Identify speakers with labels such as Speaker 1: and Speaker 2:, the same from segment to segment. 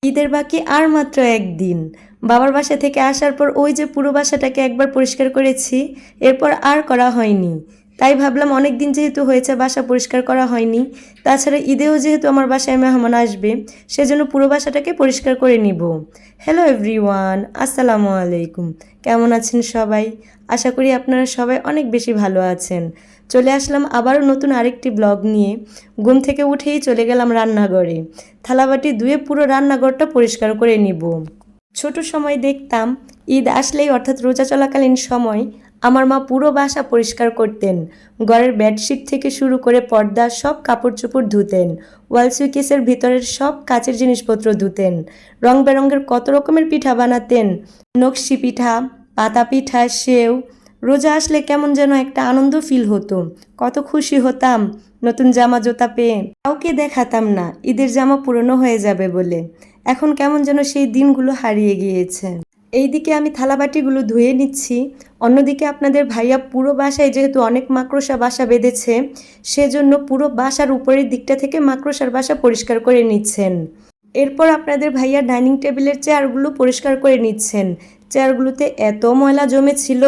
Speaker 1: ঈদের বাকি আর মাত্র একদিন। বাবার বাসা থেকে আসার পর ওই যে পুরো বাসাটাকে একবার পরিষ্কার করেছি, এরপর আর করা হয়নি। তাই ভাবলাম অনেক দিন যেহেতু হয়েছে বাসা পরিষ্কার করা হয়নি, তাছাড়া ঈদেও যেহেতু আমার বাসায় মেহমান আসবে, সেজন্য পুরো বাসাটাকে পরিষ্কার করে নিব। হ্যালো এভরিওয়ান, আসসালামু আলাইকুম। কেমন আছেন সবাই? আশা করি আপনারা সবাই অনেক বেশি ভালো আছেন। চলে আসলাম আবারও নতুন আরেকটি ব্লগ নিয়ে। ঘুম থেকে উঠেই চলে গেলাম রান্নাঘরে। থালাবাটি ধুয়ে পুরো রান্নাঘরটা পরিষ্কার করে নিব। ছোট সময় দেখতাম ঈদ আসলেই অর্থাৎ রোজা চলাকালীন সময় আমার মা পুরো বাসা পরিষ্কার করতেন। ঘরের বেডশিট থেকে শুরু করে পর্দা সব কাপড় চোপড় ধুতেন। ওয়াল সুইকেসের ভিতরের সব কাচের জিনিসপত্র ধুতেন। রং বেরঙের কত রকমের পিঠা বানাতেন, নকশি পিঠা, পাতা পিঠা, সেও। রোজা আসলে কেমন যেন একটা আনন্দ ফিল হতো, কত খুশি হতাম নতুন জামা জুতা পেয়ে। কাউকে দেখাতাম না ঈদের জামা পুরনো হয়ে যাবে বলে। এখন কেমন যেন সেই দিনগুলো হারিয়ে গিয়েছে। এইদিকে আমি থালাবাটিগুলো ধুয়ে নিচ্ছি, অন্যদিকে আপনাদের ভাইয়া পুরো বাসায় যেহেতু অনেক মাকড়সা বাসা বেঁধেছে, সেজন্য পুরো বাসার উপরের দিকটা থেকে মাকড়সার বাসা পরিষ্কার করে নিচ্ছেন। এরপর আপনাদের ভাইয়া ডাইনিং টেবিলের চেয়ারগুলো পরিষ্কার করে নিচ্ছেন। চেয়ারগুলোতে এত ময়লা জমেছিল,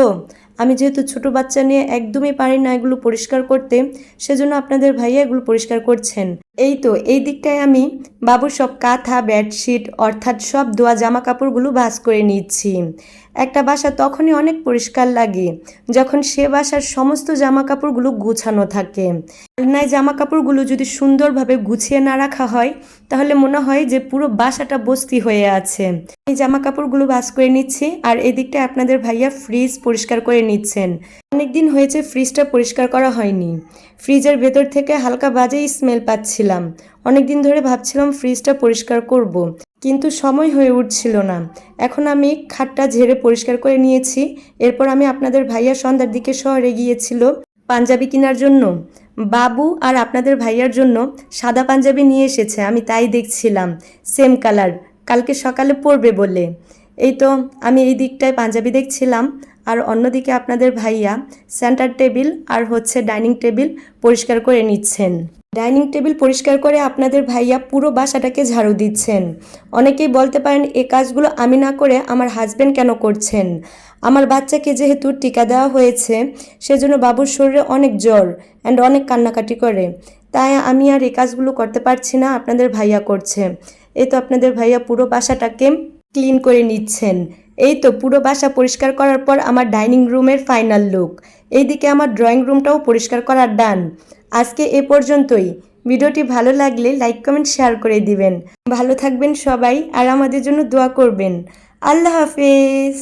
Speaker 1: আমি যেহেতু ছোট বাচ্চা নিয়ে একদমই পারি না এগুলো পরিষ্কার করতে, সেজন্য আপনাদের ভাইয়া এগুলো পরিষ্কার করছেন। এই তো এই দিকটায় আমি বাবুর সব কাঁথা, বেডশিট অর্থাৎ সব ধোয়া জামা কাপড়গুলো ভাঁজ করে নিচ্ছি। একটা বাসা তখনই অনেক পরিষ্কার লাগে যখন সে বাসার সমস্ত জামা কাপড়গুলো গুছানো থাকে। আলনায় জামা কাপড়গুলো যদি সুন্দরভাবে গুছিয়ে না রাখা হয়, তাহলে মনে হয় যে পুরো বাসাটা বস্তি হয়ে আছে। এই জামা কাপড়গুলো ভাঁজ করে নিচ্ছি, আর এদিকটা আপনাদের ভাইয়া ফ্রিজ পরিষ্কার করে নিচ্ছেন। অনেকদিন হয়েছে ফ্রিজটা পরিষ্কার করা হয়নি। ফ্রিজের ভেতর থেকে হালকা বাজে স্মেল পাচ্ছিলাম। অনেকদিন ধরে ভাবছিলাম ফ্রিজটা পরিষ্কার করব, কিন্তু সময় হয়ে উঠছিল না। এখন আমি খাটটা ঝেড়ে পরিষ্কার করে নিয়েছি। এরপর আমি আপনাদের ভাইয়া সন্ধ্যার দিকে শহরে গিয়েছিল পাঞ্জাবি কেনার জন্য। বাবু আর আপনাদের ভাইয়ার জন্য সাদা পাঞ্জাবি নিয়ে এসেছে, আমি তাই দেখছিলাম সেম কালার, কালকে সকালে পরবে বলে। এই তো আমি এই দিকটায় পাঞ্জাবি দেখছিলাম, আর অন্যদিকে আপনাদের ভাইয়া সেন্টার টেবিল আর ডাইনিং টেবিল পরিষ্কার করে নিচ্ছেন। ডাইনিং টেবিল পরিষ্কার করে আপনাদের ভাইয়া পুরো বাসাটাকে ঝাড়ু দিচ্ছেন। অনেকেই বলতে পারেন এই কাজগুলো আমি না করে আমার হাজব্যান্ড কেন করছেন। আমার বাচ্চাকে যেহেতু টিকা দেওয়া হয়েছে, সেজন্য বাবুর শরীরে অনেক জ্বর অ্যান্ড অনেক কান্নাকাটি করে, তাই আমি আর এই কাজগুলো করতে পারছি না, আপনাদের ভাইয়া করছে। এই তো আপনাদের ভাইয়া পুরো বাসাটাকে ক্লিন করে নিচ্ছেন। এই তো পুরো বাসা পরিষ্কার করার পর আমার ডাইনিং রুমের ফাইনাল লুক। এইদিকে আমার ড্রয়িং রুমটাও পরিষ্কার করার ডান। আজকে এ পর্যন্তই। ভিডিওটি ভালো লাগলে লাইক, কমেন্ট, শেয়ার করে দিবেন। ভালো থাকবেন সবাই আর আমাদের জন্য দোয়া করবেন। আল্লাহ হাফেজ।